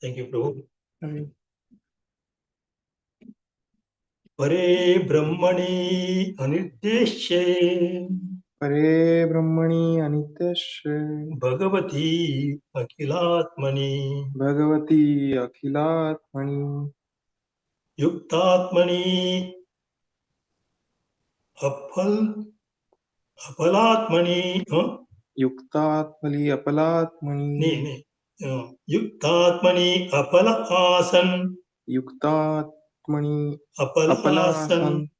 Thank you, Prabhu. Amen. Pare Brahmani Anirdeshe Pare Brahmani Anityasya Bhagavati Akhilatmani Bhagavati Akhilatmani Yuktatmani Apalatmani Yuktatmali Apalatmani Yuktatmani Apala Asan Yuktatmani Apala Apalasan Asan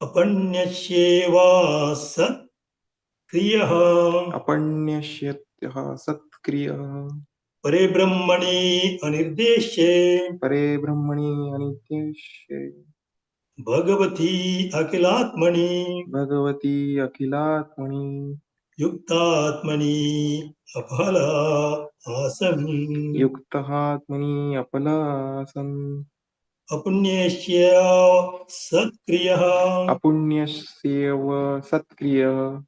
Apanyasheva Sat Kriyaha Apanyashyatyaha Satkriyaha Pare Brahmani Anirdeshe Pare Brahmani Anityasya Bhagavati Akhilatmani Bhagavati Akhilatmani Yuktatmani Aphala Asan Yuktahatmani Apalasan Apunyeshya Satkriyaha Apunyasyev Satkriyaha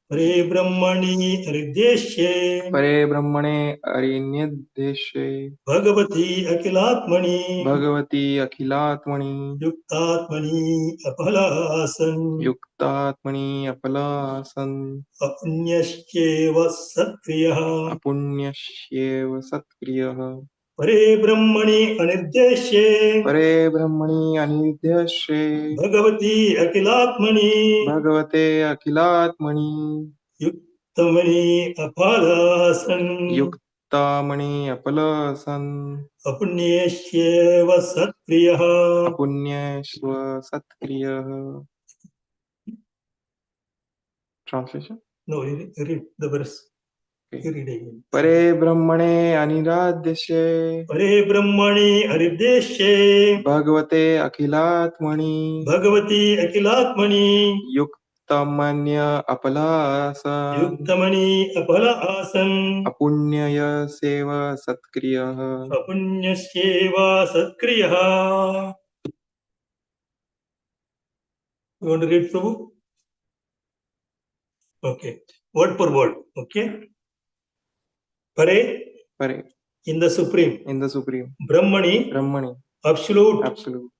Pare Brahmani Arideshe Pare Brahmane Arinyadeshe Bhagavati Akhilatmani Bhagavati Akhilatmani Yuktatmani Aphala Asan Yuktatmani Apalasan Apunyeshya Satkriyaha Apunyasyev Satkriyaha Pare Brahmani Anirdeshe Pare Brahmani Anidyashe Bhagavati Akhilatmani Bhagavate Akhilatmani Yuktamani Apalasan Yuktamani Apalasan Apunyesheva Satkriyaha Apunyasva Satkriyaha. Translation? No, read the verse. Okay. Read again. Pare Brahmane Aniradeshe Pare Brahmani Arideshe Bhagavate Akhilatmani Bhagavati Akhilatmani Yuktamanya Apalasan Yuktamani Apala Asan Apunyaya Seva Satkriyaha. Apunyesheva Satkriyaha. You want to read, Prabhu? Okay. Word for word. Okay. Pare, Pare, in the Supreme. in the Supreme. Brahmani, Brahmani, absolute. absolute.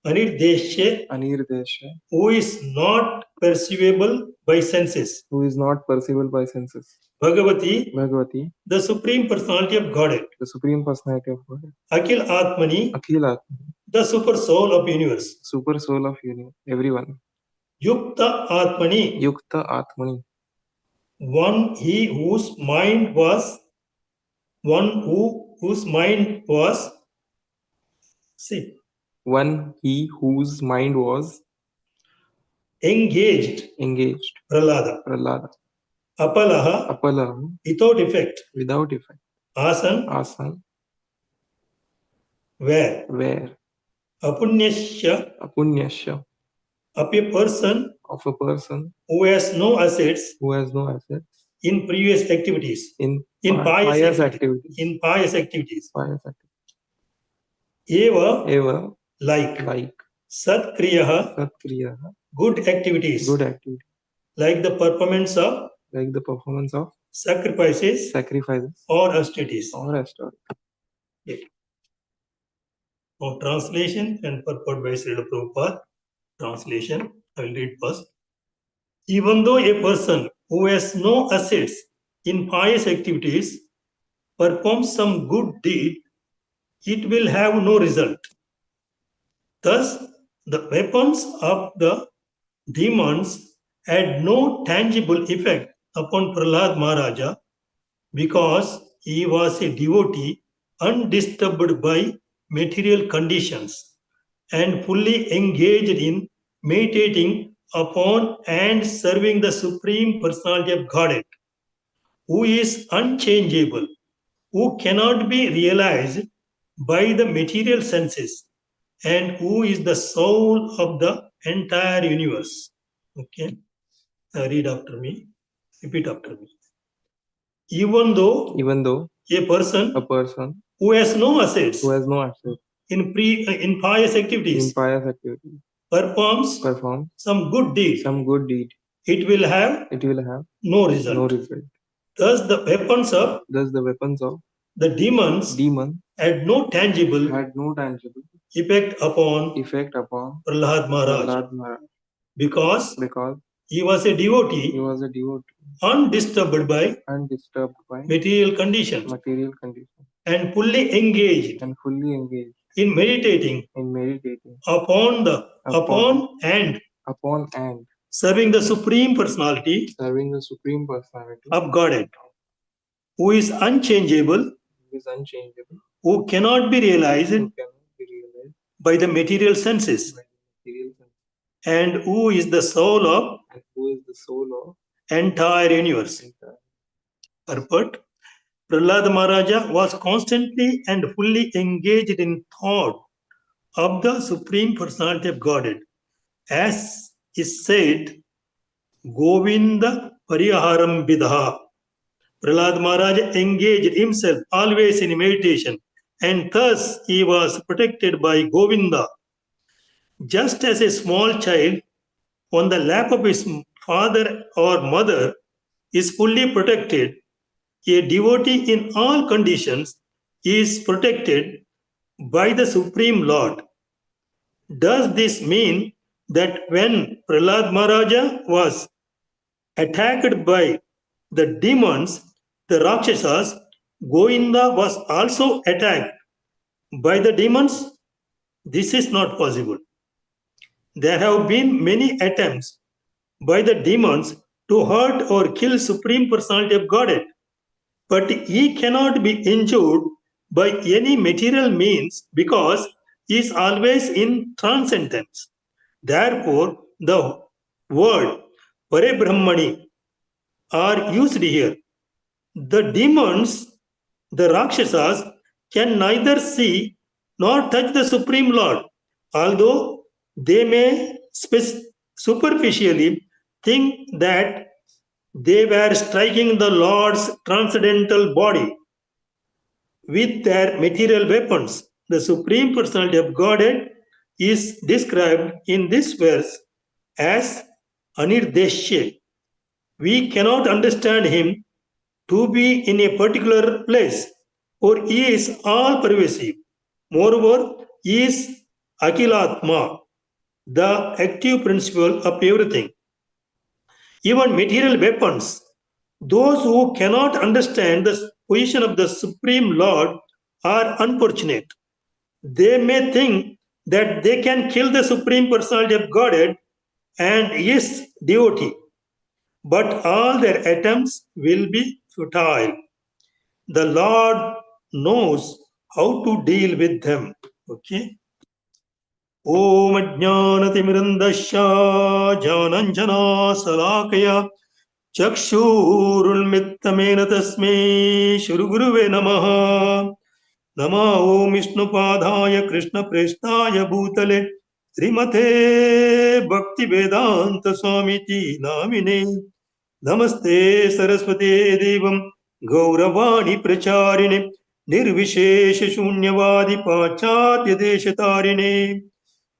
Anirdeshe, Anirdesha, who is not perceivable by senses. who is not perceivable by senses. Bhagavati, Bhagavati, the Supreme Personality of Godhead. the Supreme Personality of God. Akhil Atmani, Akhilat, the Super Soul of Universe. super soul of universe, everyone. Yukta Atmani, Yukta Atmani, one he whose mind was, see, one he whose mind was engaged, Prahlada. Prahlada. Apalaha, Apala, without effect. without effect. Asan, Asan, where. Apunyasya, Apunyasya, of a person of a person who has no assets who has no assets in previous activities, in pious activities. In pious activities. Pious activities. Eva, like. Satkriyaha, Satkriyaha, good activities. good activity. Like the performance of sacrifices or austerities. Yeah. Now, translation and purport by Srila Prabhupada. Translation, I will read first. Even though a person who has no assets in pious activities performs some good deed, it will have no result. Thus, the weapons of the demons had no tangible effect upon Prahlad Maharaja because he was a devotee undisturbed by material conditions and fully engaged in meditating upon and serving the Supreme Personality of Godhead, who is unchangeable, who cannot be realized by the material senses, and who is the soul of the entire universe. Okay, read after me, repeat after me. Even though a person who has no assets in pious activities performs some good deed, it will have no result. Thus the weapons of The demons had no tangible effect upon Prahlad Maharaj because he was a devotee undisturbed by material conditions and fully engaged in meditating upon and serving the Supreme Personality of Godhead, who is unchangeable, who cannot be realized by the material senses, and who is the soul of entire universe. Purport: Prahlad Maharaja was constantly and fully engaged in thought of the Supreme Personality of Godhead. As is said, Govinda Pariharam Vidha. Prahlad Maharaj engaged himself always in meditation, and thus he was protected by Govinda. Just as a small child on the lap of his father or mother is fully protected, a devotee in all conditions is protected by the Supreme Lord. Does this mean that when Prahlad Maharaja was attacked by the demons, the Rakshasas, Govinda was also attacked by the demons? This is not possible. There have been many attempts by the demons to hurt or kill Supreme Personality of Godhead, but he cannot be injured by any material means because he is always in transcendence. Therefore, the word Parabrahmani are used here. The demons, the Rakshasas, can neither see nor touch the Supreme Lord, although they may superficially think that they were striking the Lord's transcendental body with their material weapons. The Supreme Personality of Godhead is described in this verse as Anirdeshya. We cannot understand him to be in a particular place, for he is all pervasive. Moreover, he is Akilatma, the active principle of everything. Even material weapons, those who cannot understand the position of the Supreme Lord are unfortunate. They may think that they can kill the Supreme Personality of Godhead and his devotee, but all their attempts will be futile. The Lord knows how to deal with them. Okay. Om Ajnanatimirandasya Jananjana Salakaya Chakshurulmittamena Tasme Shuruguruve Namaha Nama Om Vishnupadaya Krishna Prestaya Bhutale Srimate Bhakti Vedanta Swamiti Namine Namaste Saraswate Devam Gauravani Pracharine Nirvishesha Shunyavadi Pachatya Deshatarine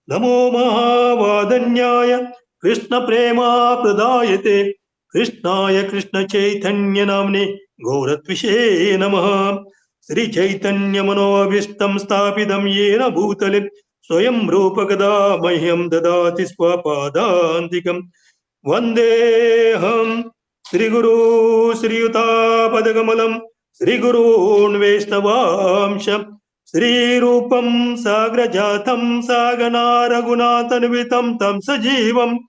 Namo Mahavadanyaya Krishna Prema Pradayate Krishnaya Krishna Chaitanya Namne Gauratvishe Namaha Sri Chaitanya Manovistam Stapidam Yena Bhutale Swayam Rupakada Mahyam Dadati Swapadantikam Vandeham Sri Guru Sri Yuta Padagamalam Sri Gurun Vaishnavamsha Sri Rupam Sagrajatam Sagana Raghunathanvitam Tam Sajivam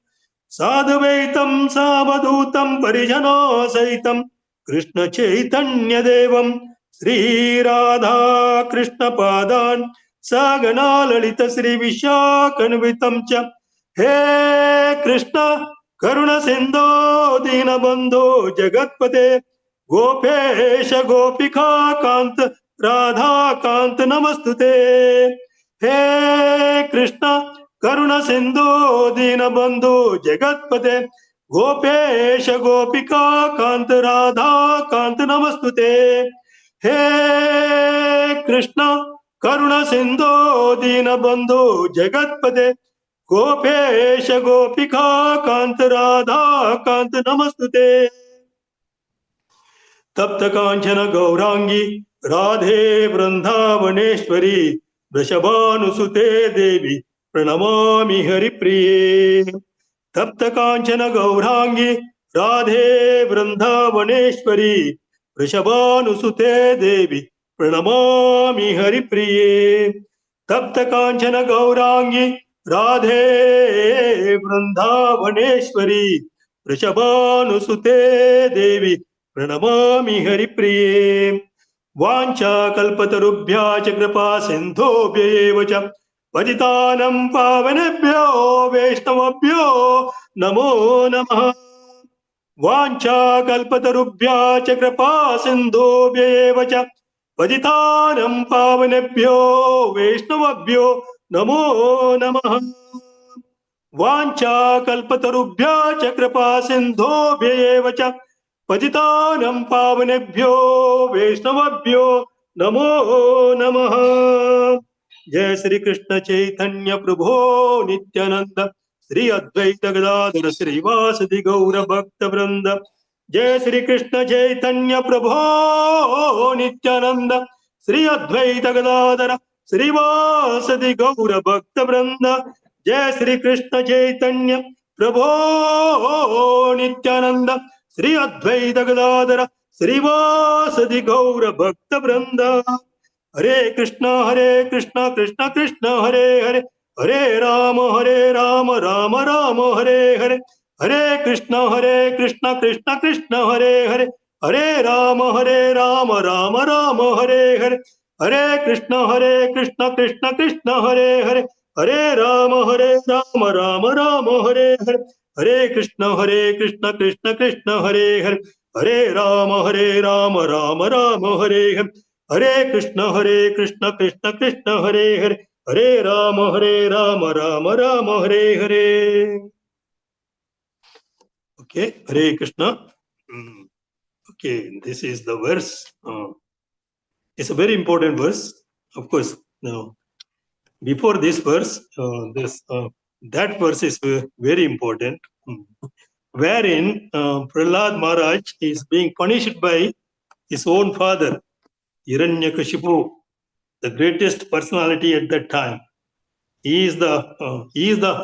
Sadhavaitam Savadutam Parijano Saitam Krishna Chaitanya Devam Sri Radha Krishna Padan Sagana Lalita Sri Vishakanvitam Cha He Krishna Karuna Sindho Dina Bandho Jagatpate Gopesha Gopika Kant Radha Kant Namastute He Krishna Karuna Sindho Dina Bandhu Jagatpate Gopesha Gopika Kant Radha Kant Namastute He Krishna Karuna Sindho Dina Bandhu Jagatpate Gopesha Gopika Kant Radha Kant Namastute Tapta Kanchana Gaurangi Radhe Vrindavaneshwari Vrishabhanusute Devi Pranamami Haripriye. Tapta Kanchana Gaurangi Radhe Vrindavaneshwari Vrishabhanusute Devi Pranamami Haripriye. Tapta Kanchana Gaurangi Radhe Vrindavaneshwari Vrishabhanusute Devi Pranamami Haripriye. Vancha kalpatarubhya cha kripa sindhobhya eva cha patitanam pavanebhyo vaishnavabhyo namo namah. Vancha kalpatarubhya cha kripa sindhobhya eva cha patitanam pavanebhyo vaishnavabhyo namo namah. Vancha kalpatarubhya cha kripa sindhobhya eva cha patitanam pavanebhyo vaishnavabhyo namo namah. Jai Sri Krishna Chaitanya Prabhu Nityananda Sri Advaita Gadadhara Sri Vasadi Gaura Bhakta Vrinda. Jai Sri Krishna Chaitanya Prabhu Nityananda Sri Advaita Gadadhara Sri Vasadi Gaura Bhakta Vrinda. Jai Sri Krishna Chaitanya Prabhu Nityananda Sri Advaita Gadadhara Sri Vasadi Gaura Bhakta Vrinda. Hare Krishna Krishna Krishna Hare Hare Hare Rama Rama Hare Hare Hare Krishna Krishna Krishna Hare Hare Hare Rama Rama Hare Hare Hare Krishna Krishna Krishna Hare Hare Hare Rama Rama Hare Hare Hare Krishna Krishna Krishna Hare Hare Hare Rama Rama Hare Hare Hare Krishna Krishna Krishna Hare Hare Hare Rama Rama Hare Hare. Okay, Hare Krishna. Okay, this is the verse. It's a very important verse. Of course, now before this verse, that verse is very important, wherein Prahlad Maharaj is being punished by his own father, Hiranyakashipu, the greatest personality at that time. He is the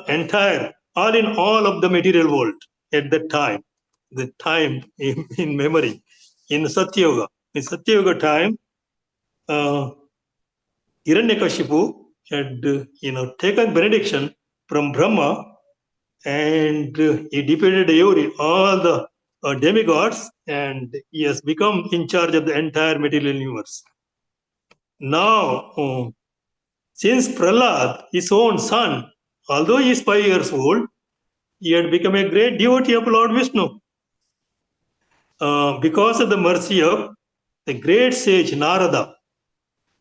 entire, all in all of the material world at that time. The time in memory, in Satyuga. In Satyuga time, Hiranyakashipu had taken benediction from Brahma, and he defeated all the demigods, and he has become in charge of the entire material universe. Now, since Prahlad, his own son, although he is 5 years old, he had become a great devotee of Lord Vishnu. Because of the mercy of the great sage Narada.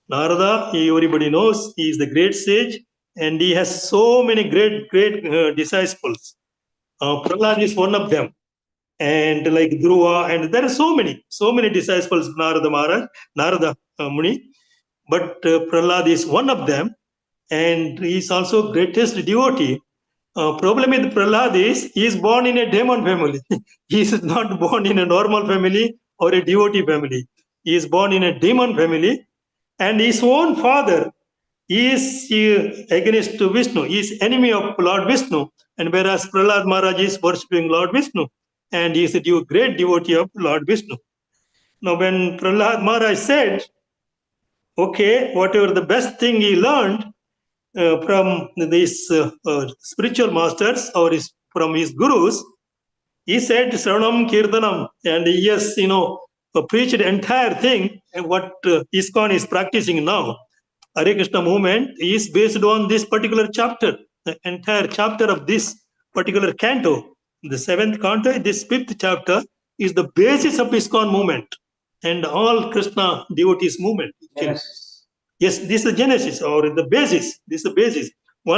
Narada, everybody knows, he is the great sage, and he has so many great disciples. Prahlad is one of them, and like Dhruva, and there are so many disciples of Narada Muni, but Prahlad is one of them, and he is also greatest devotee. Problem with Prahlad is he is born in a demon family. He is not born in a normal family or a devotee family. He is born in a demon family, and his own father is against Vishnu. He is enemy of Lord Vishnu, and whereas Prahlad Maharaj is worshipping Lord Vishnu, and he is a great devotee of Lord Vishnu. Now, when Prahlad Maharaj said, okay, whatever the best thing he learned from these spiritual masters or from his gurus, he said Sranam Kirtanam, and yes, preached the entire thing, what ISKCON is practicing now. Hare Krishna movement is based on this particular chapter. The entire chapter of this particular canto, the 7th canto, this 5th chapter is the basis of ISKCON movement and all Krishna devotees movement. Yes, this is the genesis or the basis. This is the basis.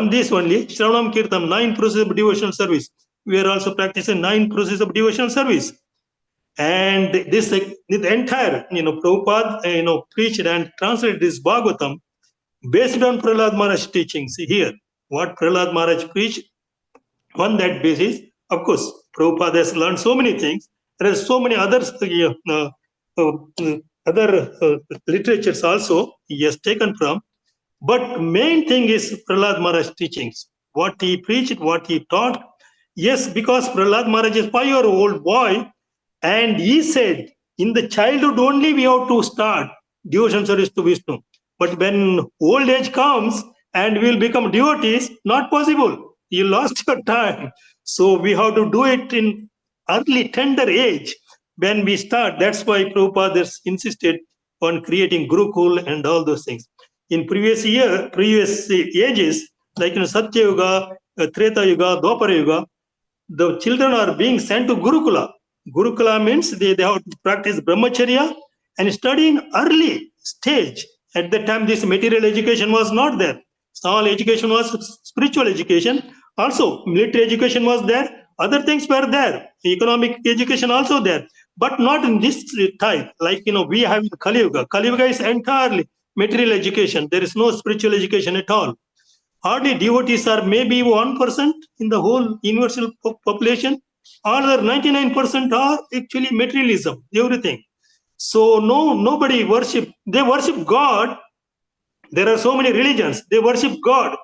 This only, Shravanam Kirtan, 9 processes of devotional service. We are also practicing 9 processes of devotional service. And this, the entire, Prabhupada, preached and translated this Bhagavatam based on Prahlad Maharaj teachings here. What Prahlad Maharaj preached, on that basis, of course, Prabhupada has learned so many things. There are so many others other literatures also he has taken from. But main thing is Prahlad Maharaj's teachings. What he preached, what he taught. Yes, because Prahlad Maharaj is 5-year-old boy, and he said, in the childhood only we have to start devotion service to Vishnu. But when old age comes and we will become devotees, not possible. You lost your time. So we have to do it in early, tender age when we start. That's why Prabhupada has insisted on creating Gurukul and all those things. In previous ages, like in Satya Yuga, Treta Yuga, Dwapara Yuga, the children are being sent to Gurukula. Gurukula means they have to practice brahmacharya and study in early stage. At that time, this material education was not there. All education was spiritual education. Also, military education was there. Other things were there. Economic education also there. But not in this type. Like, we have Kali Yuga. Kali Yuga is entirely material education. There is no spiritual education at all. Hardly devotees are maybe 1% in the whole universal population. Other 99% are actually materialism, everything. So nobody worship. They worship God. There are so many religions. They worship God.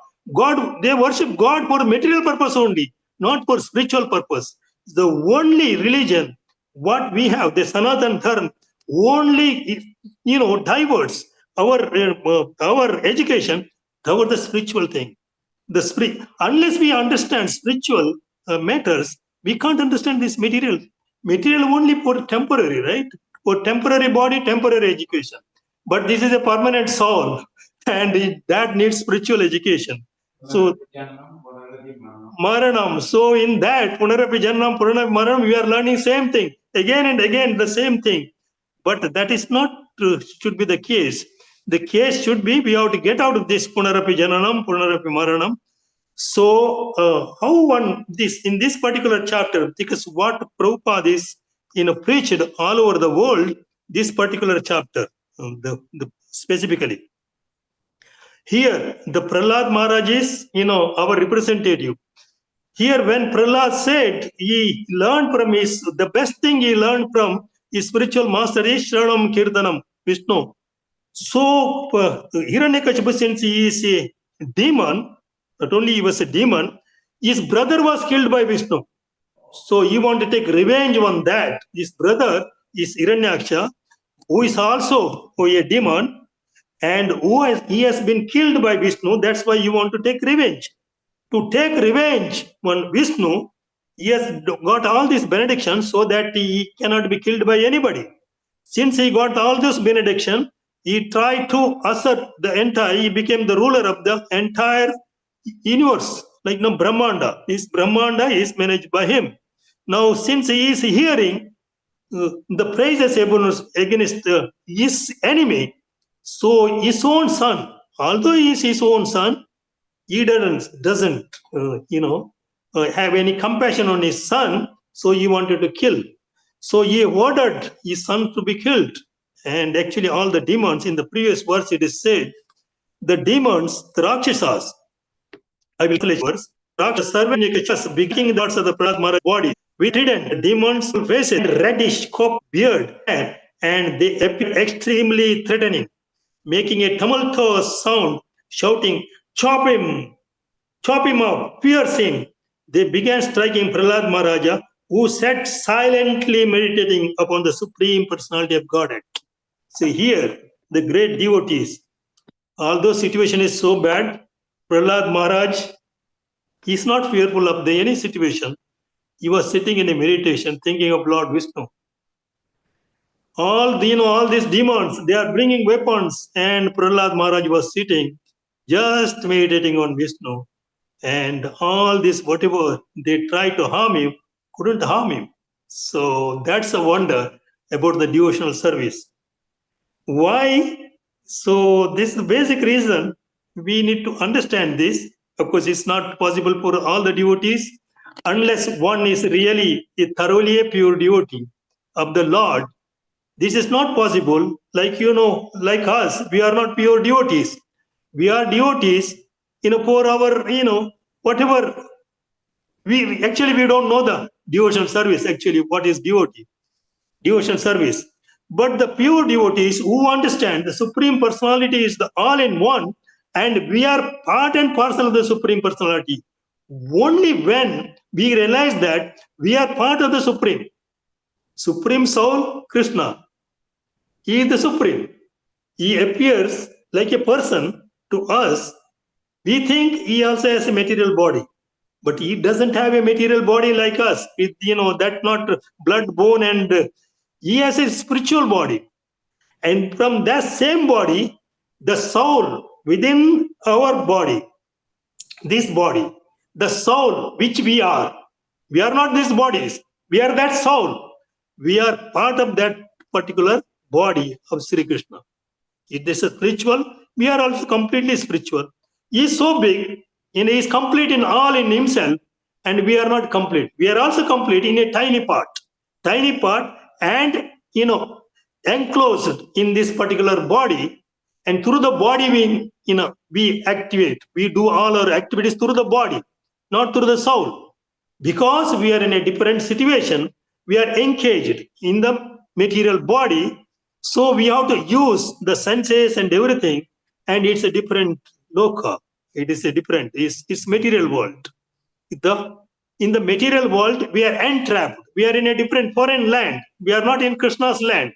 They worship God for material purpose only, not for spiritual purpose. The only religion what we have, the Sanatan Dharma, only diverts our education toward the spiritual thing. Unless we understand spiritual matters, we can't understand this material. Material only for temporary, right? For temporary body, temporary education. But this is a permanent soul, and that needs spiritual education. So, Maranam. So, in that, Punarapi Jannam, Punarapi Maranam, we are learning same thing again and again, the same thing. But that is not should be the case. The case should be we have to get out of this Punarapi Jananam, Punarapi Maranam. So, how one this in this particular chapter, because what Prabhupada is preached all over the world, this particular chapter, specifically. Here, the Prahlad Maharaj is, our representative. Here, when Prahlad said he learned from the best thing he learned from his spiritual master is Shranam Kirtanam, Vishnu. So, Hiranyakashipu, since he is a demon, not only he was a demon, his brother was killed by Vishnu. So, he wanted to take revenge on that. His brother is Hiranyaksha, who is also a demon, and he has been killed by Vishnu. That's why he want to take revenge. To take revenge on Vishnu, he has got all these benedictions so that he cannot be killed by anybody. Since he got all this benediction, he tried to assert he became the ruler of the entire universe, like Brahmanda. This Brahmanda is managed by him. Now, since he is hearing the praises against his enemy, so his own son, although he is his own son, he doesn't have any compassion on his son, so he wanted to kill. So he ordered his son to be killed. And actually all the demons, in the previous verse it is said, the demons, the Rakshasas, I will finish verse, Rakshasas beginning the parts of the Prahlad Maharaj body, we didn't. The demons face a reddish cock beard, and they appear extremely threatening, making a tumultuous sound, shouting, chop him up, pierce him. They began striking Prahlad Maharaja, who sat silently meditating upon the Supreme Personality of Godhead. See here, the great devotees, although situation is so bad, Prahlad Maharaj is not fearful of any situation. He was sitting in a meditation thinking of Lord Vishnu. All these demons, they are bringing weapons, and Prahlad Maharaj was sitting just meditating on Vishnu. And all this, whatever they tried to harm him, couldn't harm him. So that's a wonder about the devotional service. Why? So this is the basic reason we need to understand this. Of course, it's not possible for all the devotees unless one is really a thoroughly a pure devotee of the Lord. This is not possible. Like us, we are not pure devotees. We are devotees for our, whatever. We don't know the devotional service, actually, what is devotee. Devotional service. But the pure devotees who understand the Supreme Personality is the all-in-one, and we are part and parcel of the Supreme Personality. Only when we realize that we are part of the Supreme Soul, Krishna, He is the Supreme. He appears like a person to us. We think He also has a material body, but He doesn't have a material body like us. That not blood, bone, and He has a spiritual body. And from that same body, the soul within our body, this body, the soul which we are not these bodies, we are that soul. We are part of that particular body of Sri Krishna. If this is spiritual, we are also completely spiritual. He is so big, and He is complete in all in Himself, and we are not complete. We are also complete in a tiny part, and enclosed in this particular body, and through the body we activate, we do all our activities through the body, not through the soul. Because we are in a different situation, we are engaged in the material body, so we have to use the senses and everything, and it's a different loka. It is a different, it's material world. In the material world, we are entrapped. We are in a different foreign land. We are not in Krishna's land.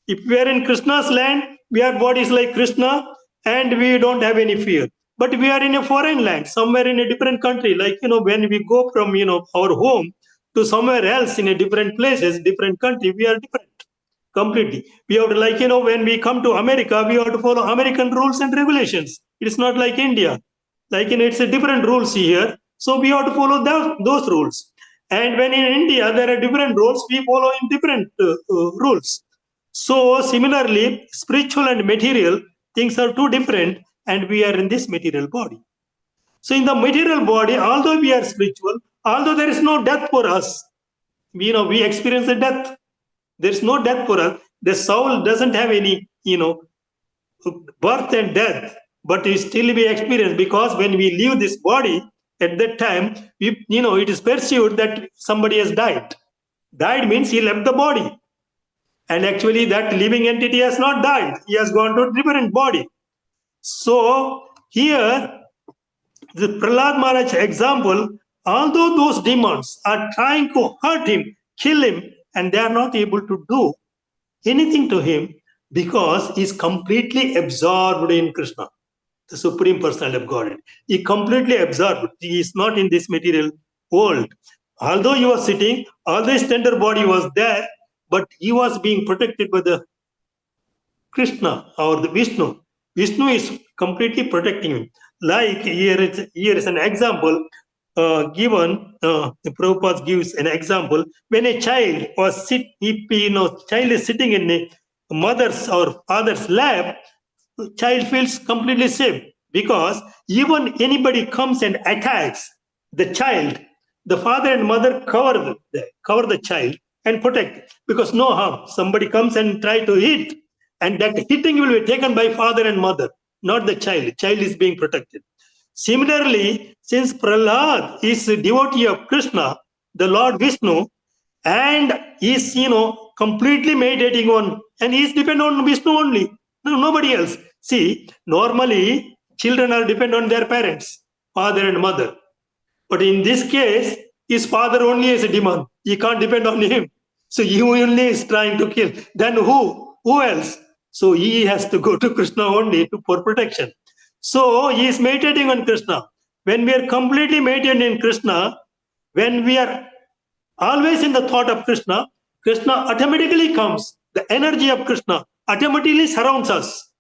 If we are in Krishna's land, we are bodies like Krishna, and we don't have any fear. But we are in a foreign land, somewhere in a different country. Like, when we go from, our home to somewhere else in a different places, different country, we are different completely. We have to, like, when we come to America, we have to follow American rules and regulations. It's not like India. Like, it's a different rules here. So we have to follow those rules. And when in India, there are different rules, we follow in different rules. So similarly, spiritual and material things are too different, and we are in this material body. So in the material body, although we are spiritual, although there is no death for us, we experience the death. There is no death for us. The soul doesn't have any, birth and death, but it still we experience, because when we leave this body, at that time, it is perceived that somebody has died. Died means he left the body. And actually, that living entity has not died. He has gone to a different body. So here, the Prahlad Maharaj example, although those demons are trying to hurt him, kill him, and they are not able to do anything to him, because he is completely absorbed in Krishna, the Supreme Personality of Godhead. He completely absorbed. He is not in this material world. Although he was sitting, although his tender body was there, but he was being protected by the Krishna or the Vishnu. Vishnu is completely protecting him. Like here is an example given. Prabhupada gives an example. When a child child is sitting in a mother's or father's lap, child feels completely safe, because even anybody comes and attacks the child, the father and mother cover the child and protect, because no harm. Somebody comes and try to hit, and that hitting will be taken by father and mother, not the child. Child is being protected. Similarly, since Prahlad is a devotee of Krishna, the Lord Vishnu, and is completely meditating on, and he is dependent on Vishnu only, nobody else. See, normally children are dependent on their parents, father and mother. But in this case, his father only is a demon. He can't depend on him. So he only is trying to kill. Then who? Who else? So he has to go to Krishna only for protection. So he is meditating on Krishna. When we are completely meditating in Krishna, when we are always in the thought of Krishna, Krishna automatically comes. The energy of Krishna automatically surrounds us.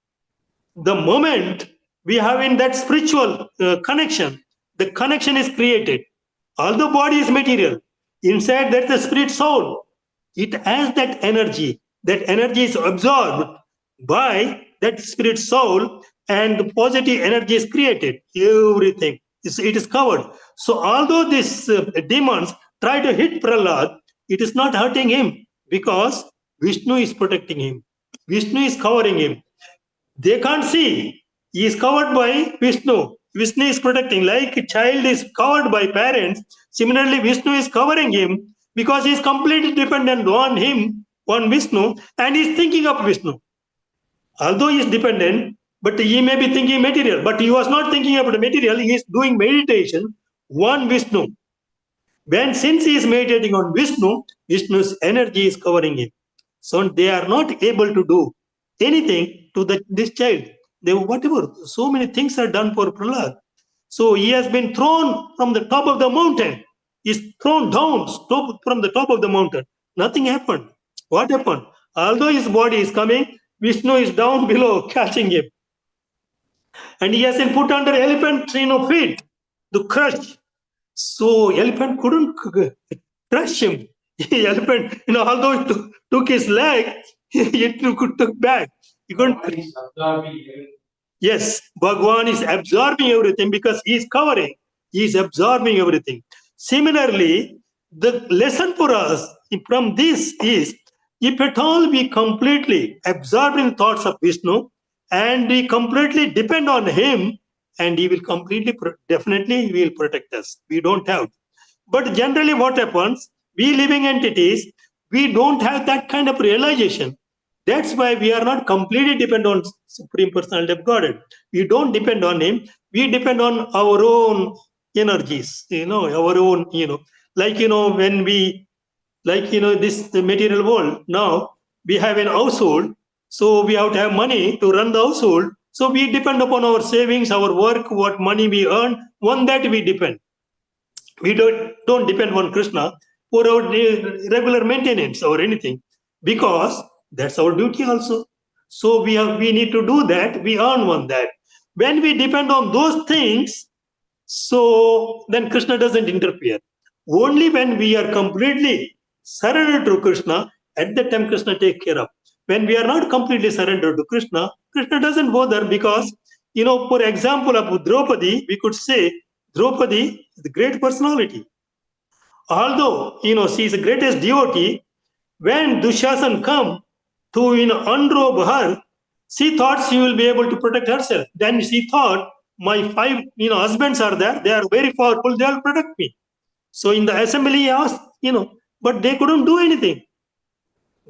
The moment we have in that spiritual connection, the connection is created. Although body is material, inside that's the spirit soul. It has that energy. That energy is absorbed by that spirit soul, and the positive energy is created. Everything it is covered. So although these demons try to hit Prahlad, it is not hurting him, because Vishnu is protecting him. Vishnu is covering him. They can't see. He is covered by Vishnu. Vishnu is protecting. Like a child is covered by parents, similarly Vishnu is covering him, because he is completely dependent on him. on Vishnu and is thinking of Vishnu. Although he is dependent, but he may be thinking material, but he was not thinking about the material, he is doing meditation on Vishnu. Since he is meditating on Vishnu, Vishnu's energy is covering him. So they are not able to do anything to this child. Whatever, so many things are done for Prahlad. So he has been thrown from the top of the mountain. He's thrown down from the top of the mountain. Nothing happened. What happened? Although his body is coming, Vishnu is down below catching him. And he has been put under elephant feet to crush. So elephant couldn't crush him. Elephant, although it took his leg, it took back. He couldn't. Yes, Bhagwan is absorbing everything because he is covering. He is absorbing everything. Similarly, the lesson for us from this is, if at all we completely absorb in thoughts of Vishnu and we completely depend on him, and he will definitely he will protect us. We don't have. But generally what happens, we living entities, we don't have that kind of realization. That's why we are not completely dependent on Supreme Personality of Godhead. We don't depend on him. We depend on our own energies, our own, when we, this the material world. Now we have an household, so we have to have money to run the household. So we depend upon our savings, our work, what money we earn. On that we depend. We don't depend on Krishna for our regular maintenance or anything, because that's our duty also. So we need to do that. We earn on that. When we depend on those things, so then Krishna doesn't interfere. Only when we are completely surrendered to Krishna, at that time Krishna takes care of. When we are not completely surrendered to Krishna, Krishna doesn't bother, because, for example of Draupadi, we could say Draupadi is the great personality. Although, she is the greatest devotee, when Dushasan come to, unrobe her, she thought she will be able to protect herself. Then she thought, my 5, husbands are there. They are very powerful. They will protect me. So in the assembly, he asked, but they couldn't do anything.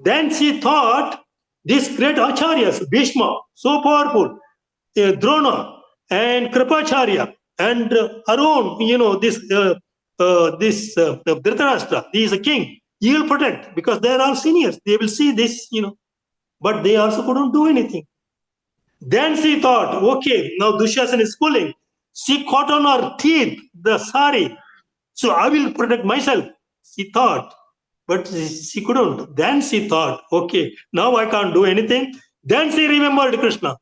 Then she thought, these great acharyas, Bhishma, so powerful, Drona and Kripacharya and Arun, this Dhritarashtra, he is a king. He will protect, because they are all seniors. They will see this, but they also couldn't do anything. Then she thought, okay, now Dushasan is pulling. She caught on her teeth the sari. So I will protect myself, she thought. But she couldn't. Then she thought, okay, now I can't do anything. Then she remembered Krishna.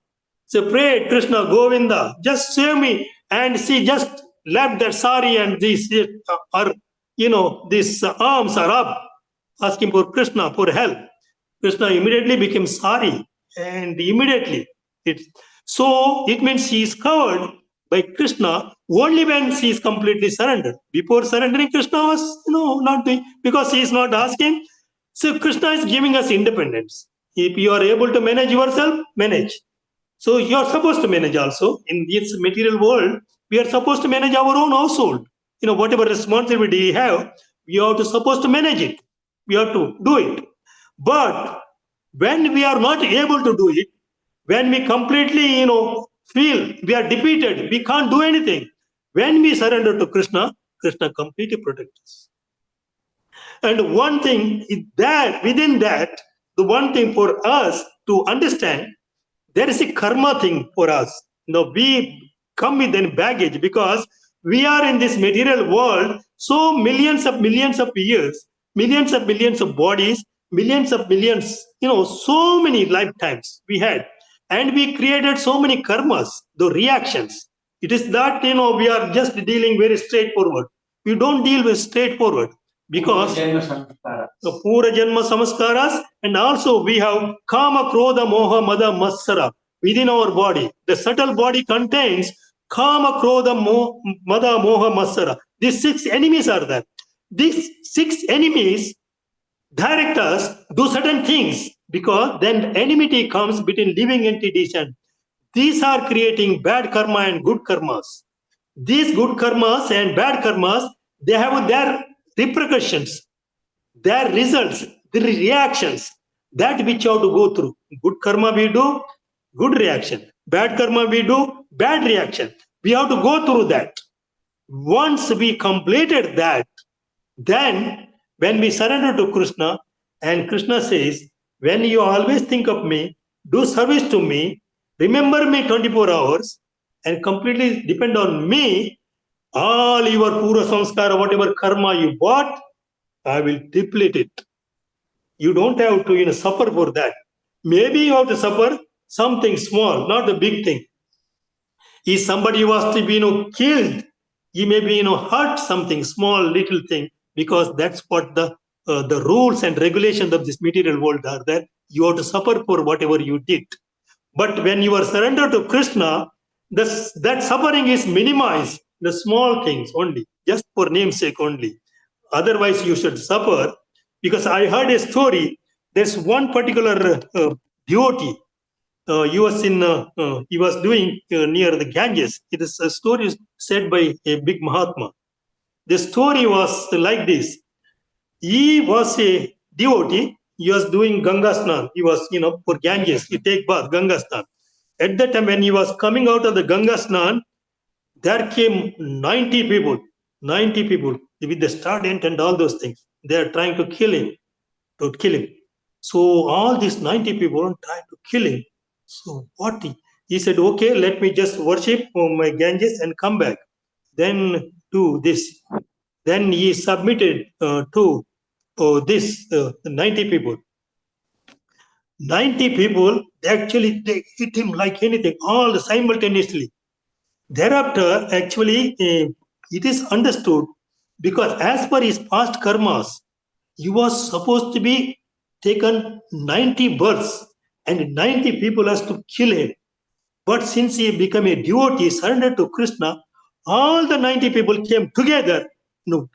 She prayed, Krishna, Govinda, just save me. And she just left that sari, and these arms are up, asking for Krishna for help. Krishna immediately became sorry, and immediately it means she is covered by Krishna only when she is completely surrendered. Before surrendering, Krishna was not doing, because he is not asking. So Krishna is giving us independence. If you are able to manage yourself, manage. So you are supposed to manage also. In this material world, we are supposed to manage our own household. Whatever responsibility we have, we are supposed to manage it. We have to do it. But when we are not able to do it, when we completely, feel we are defeated, we can't do anything. When we surrender to Krishna, Krishna completely protects us. And one thing is that within that, the one thing for us to understand, there is a karma thing for us. We come with a baggage, because we are in this material world so millions of years, millions of bodies, millions, so many lifetimes we had. And we created so many karmas, the reactions. It is that, we are just dealing very straightforward. We don't deal with straightforward, because the Pura Janma Samaskaras, and also we have Kama, Krodha, Moha, Mada, Matsara within our body. The subtle body contains Kama, Krodha, Mada, Moha, Matsara. These 6 enemies are there. These 6 enemies direct us do certain things, because then enmity comes between living entities, and these are creating bad karma and good karmas. These good karmas and bad karmas, they have their repercussions, their results, the reactions. that which you have to go through. Good karma we do, good reaction. Bad karma we do, bad reaction. We have to go through that. Once we completed that, then when we surrender to Krishna, and Krishna says, when you always think of me, do service to me, remember me 24 hours, and completely depend on me, all your pura samskara, whatever karma you bought, I will deplete it. You don't have to suffer for that. Maybe you have to suffer something small, not a big thing. If somebody was to be killed, he may be hurt something small, little thing, because that's what the rules and regulations of this material world are there. You have to suffer for whatever you did. But when you are surrendered to Krishna, that suffering is minimized, the small things only, just for namesake only. Otherwise, you should suffer. Because I heard a story, there's one particular devotee, he was doing near the Ganges. It is a story said by a big Mahatma. The story was like this. He was a devotee. He was doing Ganga Snan. He was, for Ganges, he take bath, Ganga Snan. At that time, when he was coming out of the Ganga Snan, there came 90 people with the student and all those things. They are trying to kill him. So all these 90 people are trying to kill him. So what he said, okay, let me just worship my Ganges and come back. Then do this. Then he submitted to this 90 people. 90 people, actually, they hit him like anything, all simultaneously. Thereafter, actually, it is understood, because as per his past karmas, he was supposed to be taken 90 births and 90 people has to kill him. But since he became a devotee, surrendered to Krishna, all the 90 people came together.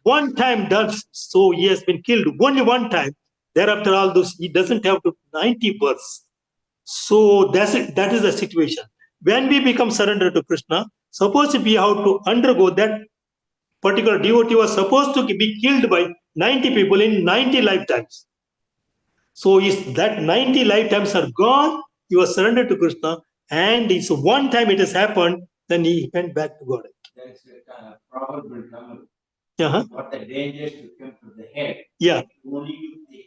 One time done, so he has been killed only one time. Thereafter, all those, he doesn't have to 90 births. So that is the situation. When we become surrendered to Krishna, suppose if we have to undergo that particular devotee was supposed to be killed by 90 people in 90 lifetimes. So if that 90 lifetimes are gone, he was surrendered to Krishna, and it's one time it has happened, then he went back to God. That's a probable number. Uh-huh. What the dangers to come to the head. Yeah. Only you the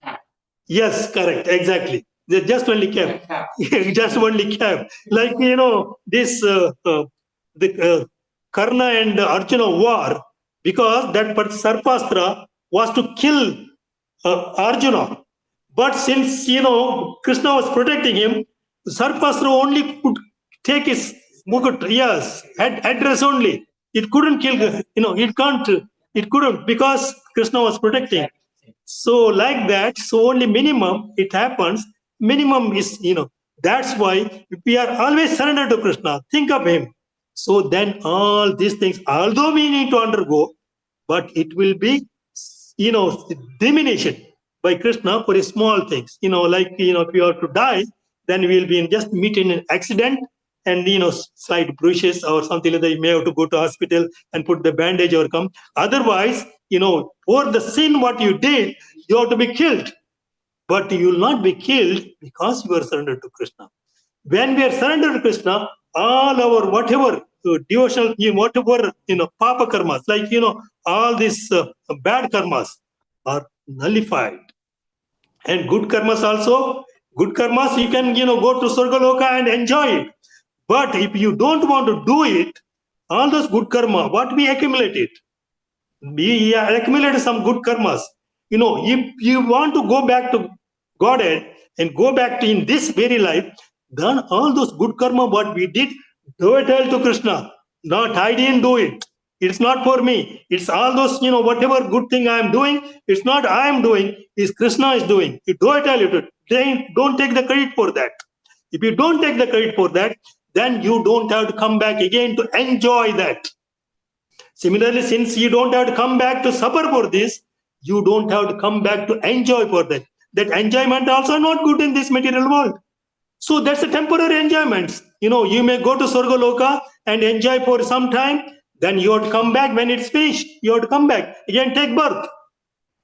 cap. Yes, correct, exactly. They just only cap. Just only cap. Like this the Karna and Arjuna war, because that Sarpastra was to kill Arjuna. But since Krishna was protecting him, Sarpastra only could take his mukut, yes, address only. It couldn't kill, it couldn't, because Krishna was protecting. So like that, so only minimum it happens. Minimum is, that's why we are always surrendered to Krishna. Think of him. So then all these things, although we need to undergo, but it will be, diminished by Krishna for small things. Like, if you are to die, then we will be just meet in an accident and, slight bruises or something like that. You may have to go to hospital and put the bandage or come. Otherwise, for the sin what you did, you have to be killed. But you will not be killed because you are surrendered to Krishna. When we are surrendered to Krishna, all our whatever devotional, whatever, papa karmas, like, all these bad karmas are nullified. And good karmas also, good karmas, you can, go to Sargaloka and enjoy it. But if you don't want to do it, all those good karma, what we accumulated, we accumulated some good karmas. If you want to go back to Godhead and go back to in this very life, then all those good karma what we did, do it all to Krishna. Not I didn't do it. It's not for me. It's all those, whatever good thing I am doing, it's not I am doing, it's Krishna is doing. You do it all, don't take the credit for that. If you don't take the credit for that, then you don't have to come back again to enjoy that. Similarly, since you don't have to come back to suffer for this, you don't have to come back to enjoy for that. That enjoyment also not good in this material world. So that's a temporary enjoyment. You may go to Sargaloka and enjoy for some time, then you have to come back when it's finished. You have to come back, again take birth,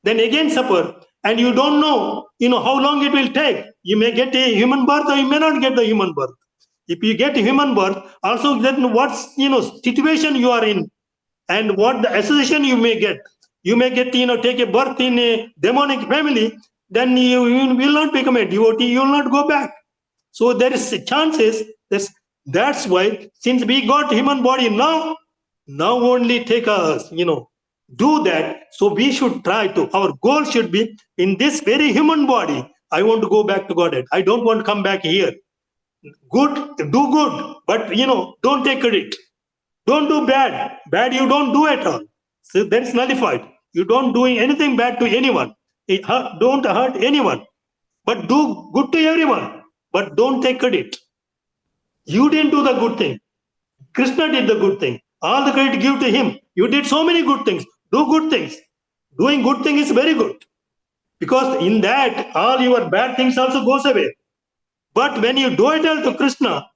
then again suffer. and you don't know, how long it will take. You may get a human birth or you may not get the human birth. If you get human birth, also then what situation you are in and what the association you may get. You may get, take a birth in a demonic family, then you will not become a devotee, you will not go back. So there is chances. That's why, since we got human body now only take us, do that. So we should try to, our goal should be, in this very human body, I want to go back to Godhead. I don't want to come back here. Good, do good, but don't take credit. Don't do bad. Bad you don't do at all. So that's nullified. You don't doing anything bad to anyone. Don't hurt anyone. But do good to everyone. But don't take credit. You didn't do the good thing. Krishna did the good thing. All the credit give to him. You did so many good things. Do good things. Doing good thing is very good. Because in that, all your bad things also goes away. But when you do it all to Krishna,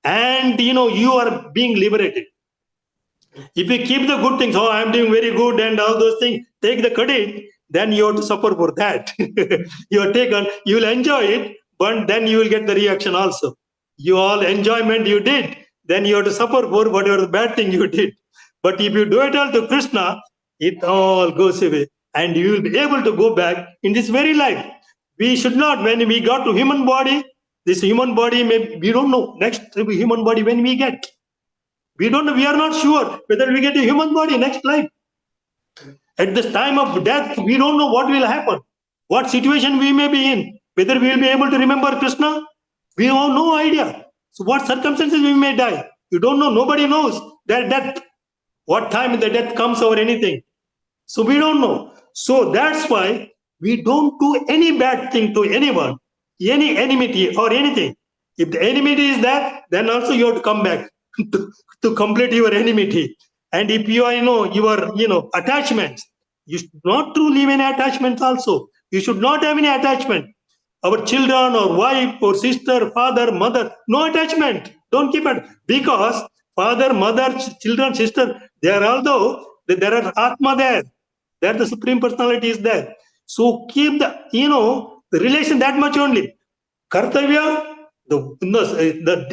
and you are being liberated. If you keep the good things, I'm doing very good and all those things, take the credit, then you have to suffer for that. You are taken, you will enjoy it, but then you will get the reaction also. You all enjoyment you did, then you have to suffer for whatever the bad thing you did. But if you do it all to Krishna, it all goes away and you will be able to go back in this very life. We should not, when we got to human body, this human body, we don't know next human body when we get. We don't know, we are not sure whether we get a human body next life. At this time of death, we don't know what will happen, what situation we may be in, whether we will be able to remember Krishna. We have no idea. So what circumstances we may die. You don't know, nobody knows that death, what time the death comes or anything. So we don't know. So that's why we don't do any bad thing to anyone, any enmity or anything. If the enmity is there, then also you have to come back to complete your enmity. And if you are, your attachments, you should not to leave any attachments also. You should not have any attachment. Our children or wife or sister, father, mother, no attachment. Don't keep it. Because father, mother, children, sister, they are although there are Atma there. There the Supreme Personality is there. So keep the, the relation that much only. Kartavya,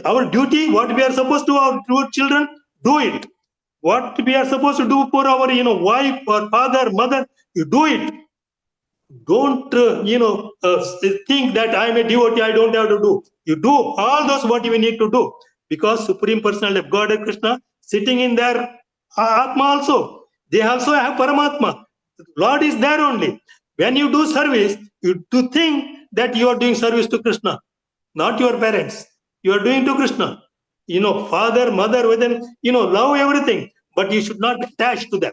our duty, what we are supposed to do our children, do it. What we are supposed to do for our, wife or father, mother, you do it. Don't, think that I am a devotee, I don't have to do. You do all those what you need to do. Because Supreme Personality of God and Krishna sitting in their Atma also. They also have Paramatma. Lord is there only. When you do service, you do think that you are doing service to Krishna, not your parents. You are doing to Krishna. Father, mother, within, love everything, but you should not attach to them.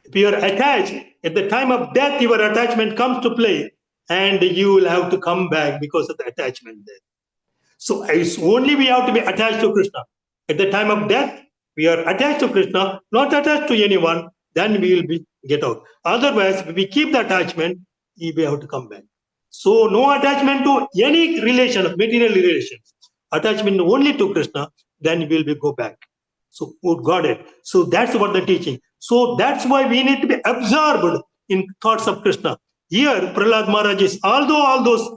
If you are attached, at the time of death, your attachment comes to play, and you will have to come back because of the attachment there. So it's only we have to be attached to Krishna. At the time of death, we are attached to Krishna, not attached to anyone, then we will get out. Otherwise, if we keep the attachment, we will have to come back. So no attachment to any relation, material relations. Attachment only to Krishna, then we will go back. So got it. So that's what the teaching. So that's why we need to be absorbed in thoughts of Krishna. Here, Prahlad Maharaj is, although all those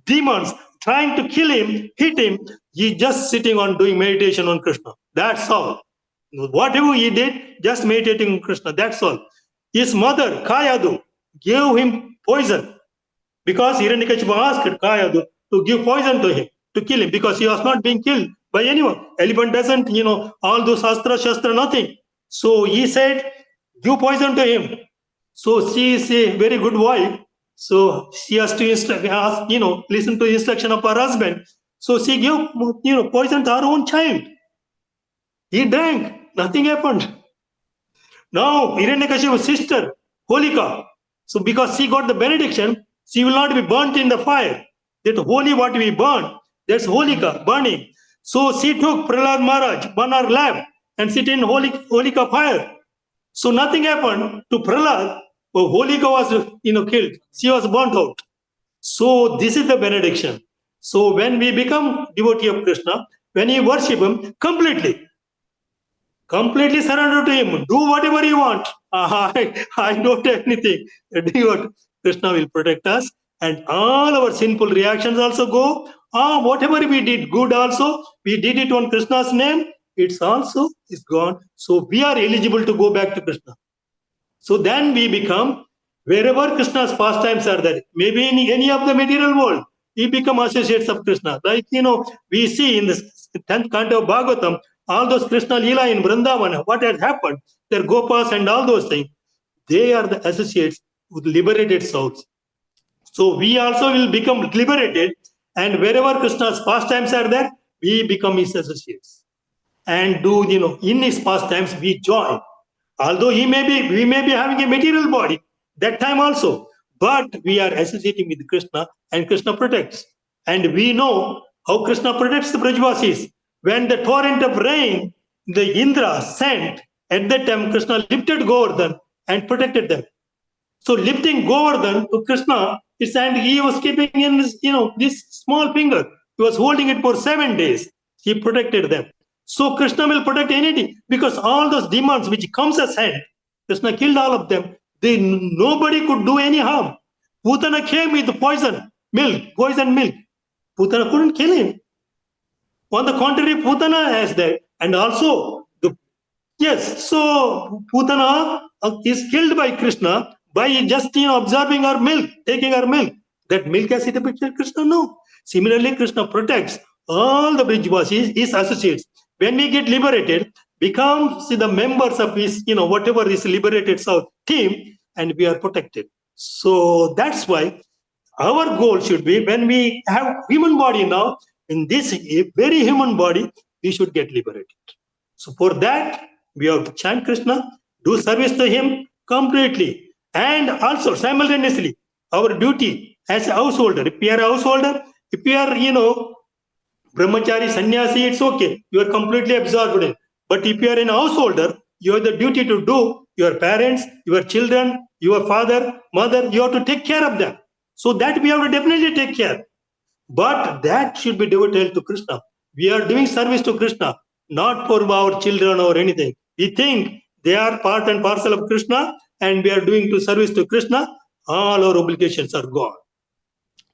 demons trying to kill him, hit him, he just sitting on doing meditation on Krishna. That's all. Whatever he did, just meditating on Krishna. That's all. His mother, Kayadu, gave him poison because Hiranyakashipu asked Kayadu to give poison to him, to kill him, because he was not being killed by anyone. Elephant doesn't, all those shastra, nothing. So he said, give poison to him. So she is a very good wife. So she has to listen to the instruction of her husband. So she gave, poison to her own child. He drank. Nothing happened. Now, Hiranyakashipu's sister, Holika, so because she got the benediction, she will not be burnt in the fire. That holy what we burn, that's Holika, burning. So she took Prahlad Maharaj on her lap and sit in Holika fire. So nothing happened to Prahlad. Holika was killed. She was burnt out. So this is the benediction. So when we become devotee of Krishna, when you worship him completely surrender to him, do whatever you want. I don't have anything. Krishna will protect us, and all our sinful reactions also go. Whatever we did good also, we did it on Krishna's name, it's also is gone. So we are eligible to go back to Krishna. So then we become, wherever Krishna's pastimes are there, maybe in any of the material world, we become associates of Krishna. Like, we see in the 10th canto of Bhagavatam, all those Krishna Leela in Vrindavan, what has happened, their Gopas and all those things, they are the associates with liberated souls. So we also will become liberated, and wherever Krishna's pastimes are there, we become his associates. And do, in his pastimes, we join. Although we may be having a material body that time also, but we are associating with Krishna, and Krishna protects. And we know how Krishna protects the Brajvasis. When the torrent of rain, the Indra sent, at that time Krishna lifted Govardhan and protected them. So lifting Govardhan to Krishna, and he was keeping in his, this small finger. He was holding it for 7 days. He protected them. So Krishna will protect anything, because all those demons which comes as hand, Krishna killed all of them. Nobody could do any harm. Putana came with poison milk. Putana couldn't kill him. On the contrary, Putana has that. And also, so Putana is killed by Krishna by just observing her milk, taking her milk. That milk has it affected Krishna? No. Similarly, Krishna protects all the Brajvasis, his associates. When we get liberated, becomes the members of his, whatever is liberated south team, and we are protected. So that's why our goal should be, when we have human body now, in this very human body, we should get liberated. So for that, we have to chant Krishna, do service to him completely, and also simultaneously, our duty as a householder. If we are a householder, if we are, brahmachari, sannyasi, it's okay. You are completely absorbed in. But if you are a householder, you have the duty to do your parents, your children, your father, mother, you have to take care of them. So that we have to definitely take care. But that should be devoted to Krishna. We are doing service to Krishna, not for our children or anything. We think they are part and parcel of Krishna, and we are doing service to Krishna. All our obligations are gone.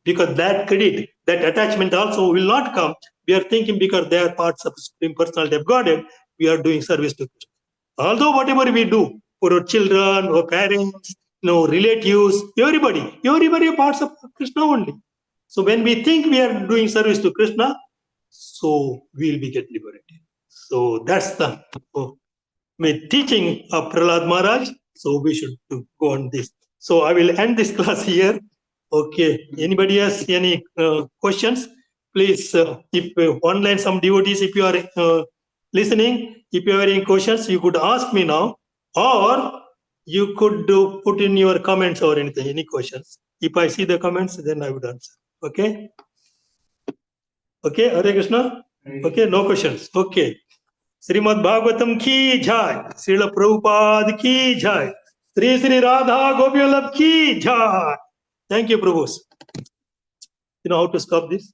Because that credit, that attachment also will not come. We are thinking because they are parts of the Supreme Personality of Godhead, we are doing service to Krishna. Although whatever we do for our children, our parents, relatives, everybody are parts of Krishna only. So when we think we are doing service to Krishna, so we will be get liberated. So that's the teaching of Prahlad Maharaj. So we should go on this. So I will end this class here. Okay. Anybody has any questions? Please, if online some devotees, if you are listening, if you have any questions, you could ask me now, or you could put in your comments or anything, any questions. If I see the comments, then I would answer. Okay. Okay. Hare Krishna. Okay. No questions. Okay. Srimad Bhagavatam ki jai. Srila Prabhupada ki jai. Sri Sri Radha Gopiyalabh ki jai. Thank you, Prabhu. You know how to stop this?